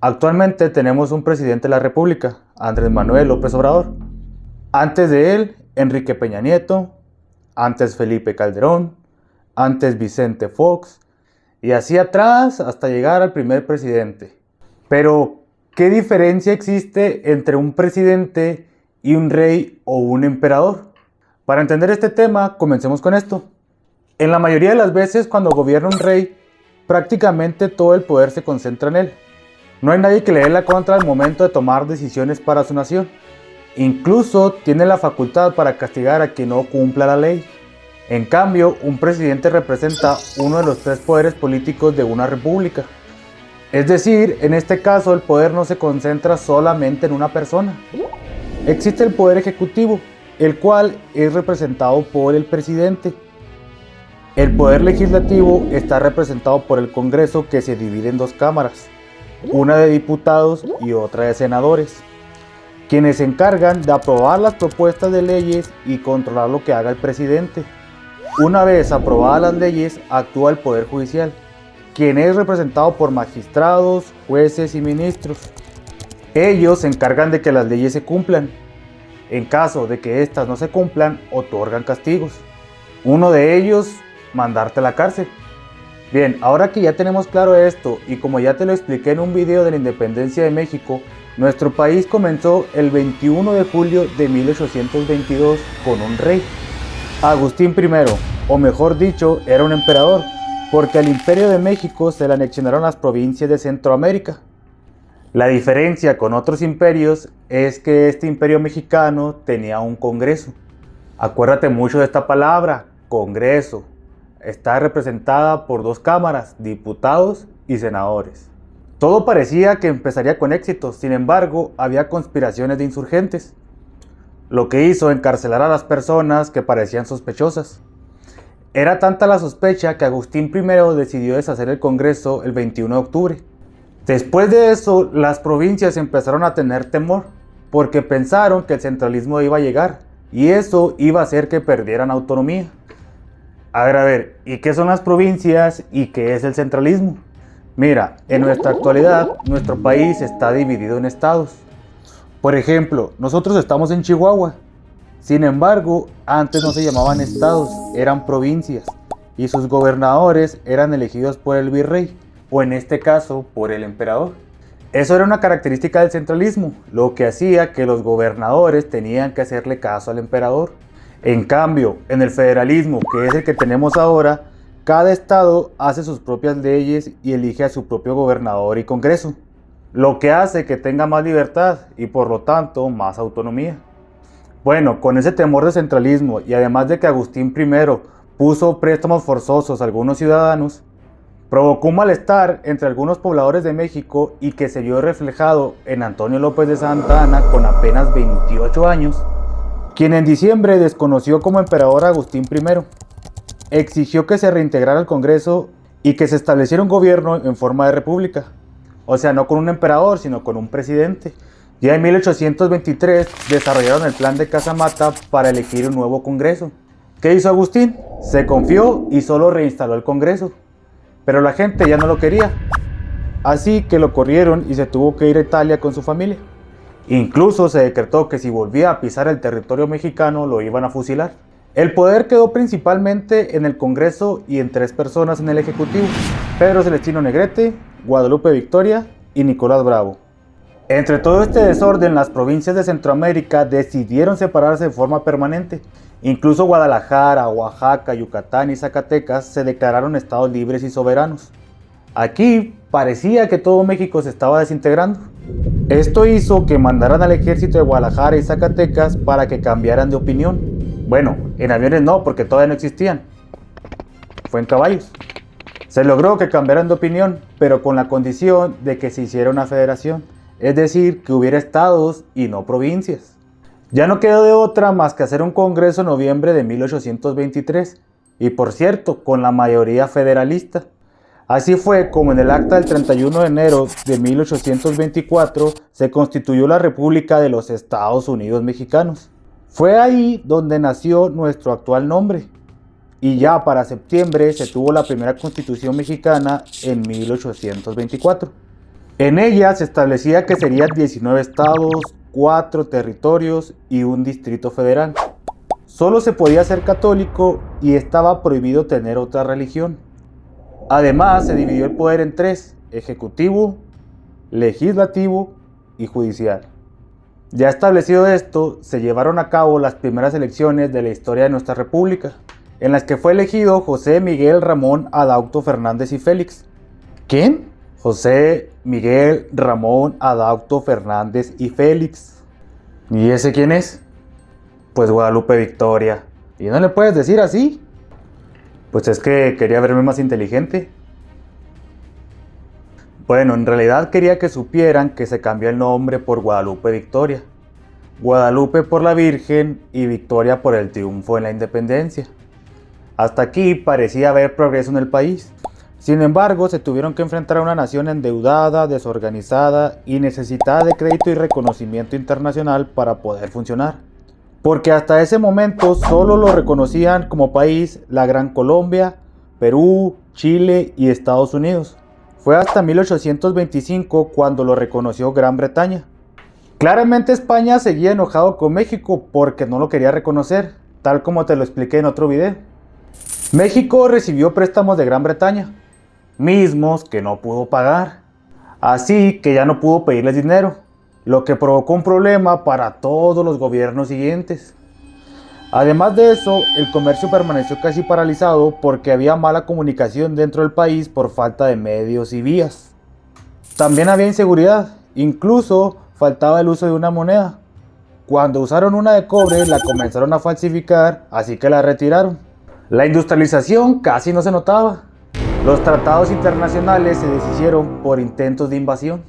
Actualmente tenemos un presidente de la República, Andrés Manuel López Obrador. Antes de él, Enrique Peña Nieto, antes Felipe Calderón, antes Vicente Fox, y así atrás hasta llegar al primer presidente. Pero, ¿qué diferencia existe entre un presidente y un rey o un emperador? Para entender este tema, comencemos con esto. En la mayoría de las veces cuando gobierna un rey, prácticamente todo el poder se concentra en él. No hay nadie que le dé la contra al momento de tomar decisiones para su nación. Incluso tiene la facultad para castigar a quien no cumpla la ley. En cambio, un presidente representa uno de los tres poderes políticos de una república. Es decir, en este caso el poder no se concentra solamente en una persona. Existe el poder ejecutivo, el cual es representado por el presidente. El poder legislativo está representado por el Congreso, que se divide en dos cámaras, una de diputados y otra de senadores, quienes se encargan de aprobar las propuestas de leyes y controlar lo que haga el presidente. Una vez aprobadas las leyes, actúa el Poder Judicial, quien es representado por magistrados, jueces y ministros. Ellos se encargan de que las leyes se cumplan. En caso de que éstas no se cumplan, otorgan castigos. Uno de ellos, mandarte a la cárcel. Bien, ahora que ya tenemos claro esto, y como ya te lo expliqué en un video de la independencia de México, nuestro país comenzó el 21 de julio de 1822 con un rey, Agustín I, o mejor dicho, era un emperador, porque al Imperio de México se le anexionaron las provincias de Centroamérica. La diferencia con otros imperios es que este imperio mexicano tenía un congreso. Acuérdate mucho de esta palabra, congreso. Está representada por dos cámaras, diputados y senadores. Todo parecía que empezaría con éxito, sin embargo, había conspiraciones de insurgentes, lo que hizo encarcelar a las personas que parecían sospechosas. Era tanta la sospecha que Agustín I decidió deshacer el Congreso el 21 de octubre. Después de eso, las provincias empezaron a tener temor, porque pensaron que el centralismo iba a llegar, y eso iba a hacer que perdieran autonomía. A ver, ¿y qué son las provincias y qué es el centralismo? Mira, en nuestra actualidad, nuestro país está dividido en estados. Por ejemplo, nosotros estamos en Chihuahua. Sin embargo, antes no se llamaban estados, eran provincias, y sus gobernadores eran elegidos por el virrey, o en este caso, por el emperador. Eso era una característica del centralismo, lo que hacía que los gobernadores tenían que hacerle caso al emperador. En cambio, en el federalismo, que es el que tenemos ahora, cada estado hace sus propias leyes y elige a su propio gobernador y congreso, lo que hace que tenga más libertad y por lo tanto más autonomía. Bueno, con ese temor de centralismo y además de que Agustín I puso préstamos forzosos a algunos ciudadanos, provocó un malestar entre algunos pobladores de México y que se vio reflejado en Antonio López de Santa Anna con apenas 28 años, quien en diciembre desconoció como emperador a Agustín I. Exigió que se reintegrara el Congreso y que se estableciera un gobierno en forma de república. O sea, no con un emperador, sino con un presidente. Ya en 1823 desarrollaron el plan de Casamata para elegir un nuevo Congreso. ¿Qué hizo Agustín? Se confió y solo reinstaló el Congreso. Pero la gente ya no lo quería. Así que lo corrieron y se tuvo que ir a Italia con su familia. Incluso se decretó que si volvía a pisar el territorio mexicano lo iban a fusilar. El poder quedó principalmente en el Congreso y en tres personas en el Ejecutivo: Pedro Celestino Negrete, Guadalupe Victoria y Nicolás Bravo. Entre todo este desorden, las provincias de Centroamérica decidieron separarse de forma permanente. Incluso Guadalajara, Oaxaca, Yucatán y Zacatecas se declararon estados libres y soberanos. Aquí parecía que todo México se estaba desintegrando. Esto hizo que mandaran al ejército de Guadalajara y Zacatecas para que cambiaran de opinión. Bueno, en aviones no, porque todavía no existían. Fue en caballos. Se logró que cambiaran de opinión, pero con la condición de que se hiciera una federación, es decir, que hubiera estados y no provincias. Ya no quedó de otra más que hacer un congreso en noviembre de 1823, y por cierto, con la mayoría federalista. Así fue como en el acta del 31 de enero de 1824 se constituyó la República de los Estados Unidos Mexicanos. Fue ahí donde nació nuestro actual nombre, y ya para septiembre se tuvo la primera Constitución mexicana en 1824. En ella se establecía que serían 19 estados, 4 territorios y un distrito federal. Solo se podía ser católico y estaba prohibido tener otra religión. Además, se dividió el poder en tres: ejecutivo, legislativo y judicial. Ya establecido esto, se llevaron a cabo las primeras elecciones de la historia de nuestra república, en las que fue elegido José Miguel Ramón Adauto Fernández y Félix. ¿Quién? José Miguel Ramón Adauto Fernández y Félix. ¿Y ese quién es? Pues Guadalupe Victoria. ¿Y no le puedes decir así? Pues es que quería verme más inteligente. Bueno, en realidad quería que supieran que se cambió el nombre por Guadalupe Victoria. Guadalupe por la Virgen y Victoria por el triunfo en la independencia. Hasta aquí parecía haber progreso en el país. Sin embargo, se tuvieron que enfrentar a una nación endeudada, desorganizada y necesitada de crédito y reconocimiento internacional para poder funcionar. Porque hasta ese momento solo lo reconocían como país la Gran Colombia, Perú, Chile y Estados Unidos. Fue hasta 1825 cuando lo reconoció Gran Bretaña. Claramente España seguía enojado con México porque no lo quería reconocer, tal como te lo expliqué en otro video. México recibió préstamos de Gran Bretaña, mismos que no pudo pagar, así que ya no pudo pedirles dinero, lo que provocó un problema para todos los gobiernos siguientes. Además de eso, el comercio permaneció casi paralizado porque había mala comunicación dentro del país por falta de medios y vías. También había inseguridad, incluso faltaba el uso de una moneda. Cuando usaron una de cobre la comenzaron a falsificar, así que la retiraron. La industrialización casi no se notaba. Los tratados internacionales se deshicieron por intentos de invasión.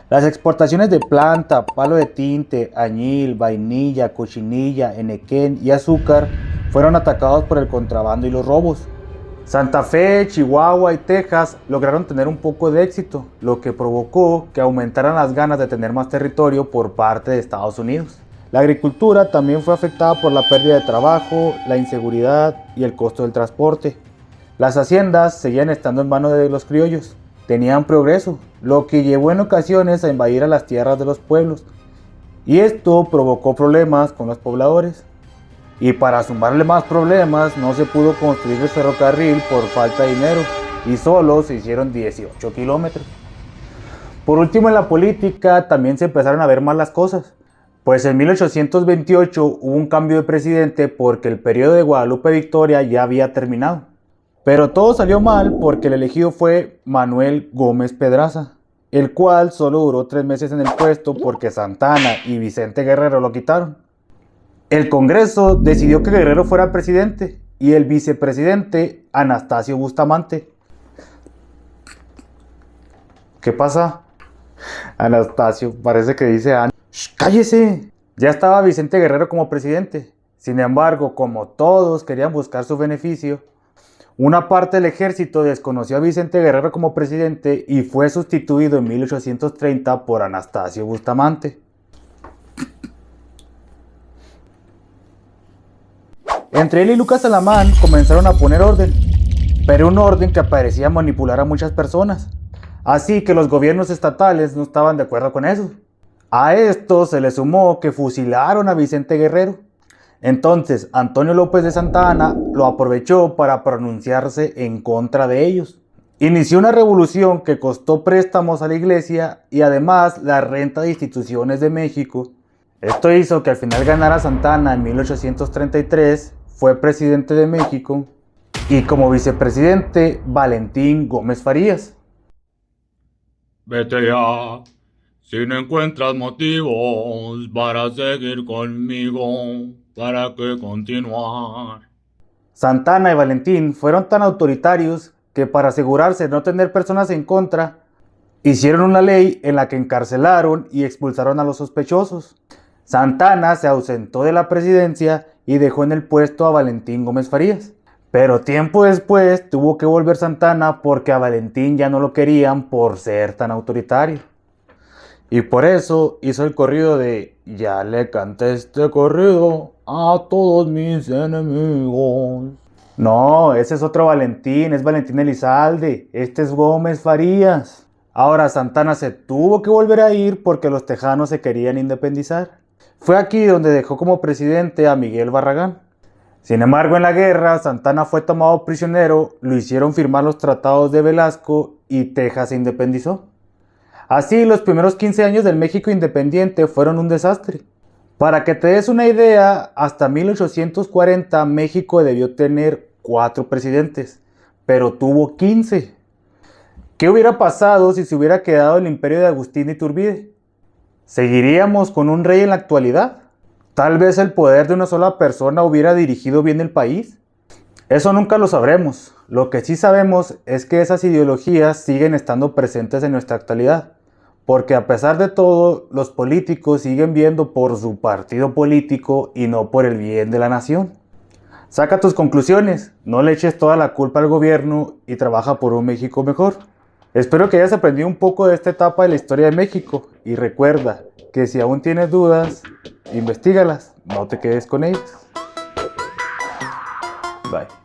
Las exportaciones de planta, palo de tinte, añil, vainilla, cochinilla, enequén y azúcar fueron atacados por el contrabando y los robos. Santa Fe, Chihuahua y Texas lograron tener un poco de éxito, lo que provocó que aumentaran las ganas de tener más territorio por parte de Estados Unidos. La agricultura también fue afectada por la pérdida de trabajo, la inseguridad y el costo del transporte. Las haciendas seguían estando en manos de los criollos. Tenían progreso, lo que llevó en ocasiones a invadir a las tierras de los pueblos. Y esto provocó problemas con los pobladores. Y para sumarle más problemas, no se pudo construir el ferrocarril por falta de dinero y solo se hicieron 18 kilómetros. Por último, en la política también se empezaron a ver mal las cosas. Pues en 1828 hubo un cambio de presidente porque el periodo de Guadalupe Victoria ya había terminado. Pero todo salió mal porque el elegido fue Manuel Gómez Pedraza, el cual solo duró 3 meses en el puesto porque Santa Anna y Vicente Guerrero lo quitaron. El Congreso decidió que Guerrero fuera presidente y el vicepresidente Anastasio Bustamante. ¿Qué pasa? Anastasio, parece que dice Ana. ¡Shh, cállese! Ya estaba Vicente Guerrero como presidente. Sin embargo, como todos querían buscar su beneficio, una parte del ejército desconoció a Vicente Guerrero como presidente y fue sustituido en 1830 por Anastasio Bustamante. Entre él y Lucas Alamán comenzaron a poner orden, pero un orden que parecía manipular a muchas personas. Así que los gobiernos estatales no estaban de acuerdo con eso. A esto se le sumó que fusilaron a Vicente Guerrero. Entonces Antonio López de Santa Anna lo aprovechó para pronunciarse en contra de ellos. Inició una revolución que costó préstamos a la iglesia y además la renta de instituciones de México. Esto hizo que al final ganara Santa Anna en 1833, fue presidente de México, y como vicepresidente Valentín Gómez Farías. Vete ya, si no encuentras motivos para seguir conmigo, ¿para qué continuar? Santa Anna y Valentín fueron tan autoritarios que para asegurarse de no tener personas en contra, hicieron una ley en la que encarcelaron y expulsaron a los sospechosos. Santa Anna se ausentó de la presidencia y dejó en el puesto a Valentín Gómez Farías. Pero tiempo después tuvo que volver Santa Anna porque a Valentín ya no lo querían por ser tan autoritario. Y por eso hizo el corrido de "Ya le canté este corrido a todos mis enemigos". No, ese es otro Valentín, es Valentín Elizalde, este es Gómez Farías. Ahora Santana se tuvo que volver a ir porque los tejanos se querían independizar. Fue aquí donde dejó como presidente a Miguel Barragán. Sin embargo, en la guerra, Santana fue tomado prisionero, lo hicieron firmar los tratados de Velasco y Texas se independizó. Así, los primeros 15 años del México independiente fueron un desastre. Para que te des una idea, hasta 1840 México debió tener 4 presidentes, pero tuvo 15. ¿Qué hubiera pasado si se hubiera quedado el imperio de Agustín de Iturbide? ¿Seguiríamos con un rey en la actualidad? ¿Tal vez el poder de una sola persona hubiera dirigido bien el país? Eso nunca lo sabremos. Lo que sí sabemos es que esas ideologías siguen estando presentes en nuestra actualidad. Porque a pesar de todo, los políticos siguen viendo por su partido político y no por el bien de la nación. Saca tus conclusiones, no le eches toda la culpa al gobierno y trabaja por un México mejor. Espero que hayas aprendido un poco de esta etapa de la historia de México y recuerda que si aún tienes dudas, investígalas, no te quedes con ellas. Bye.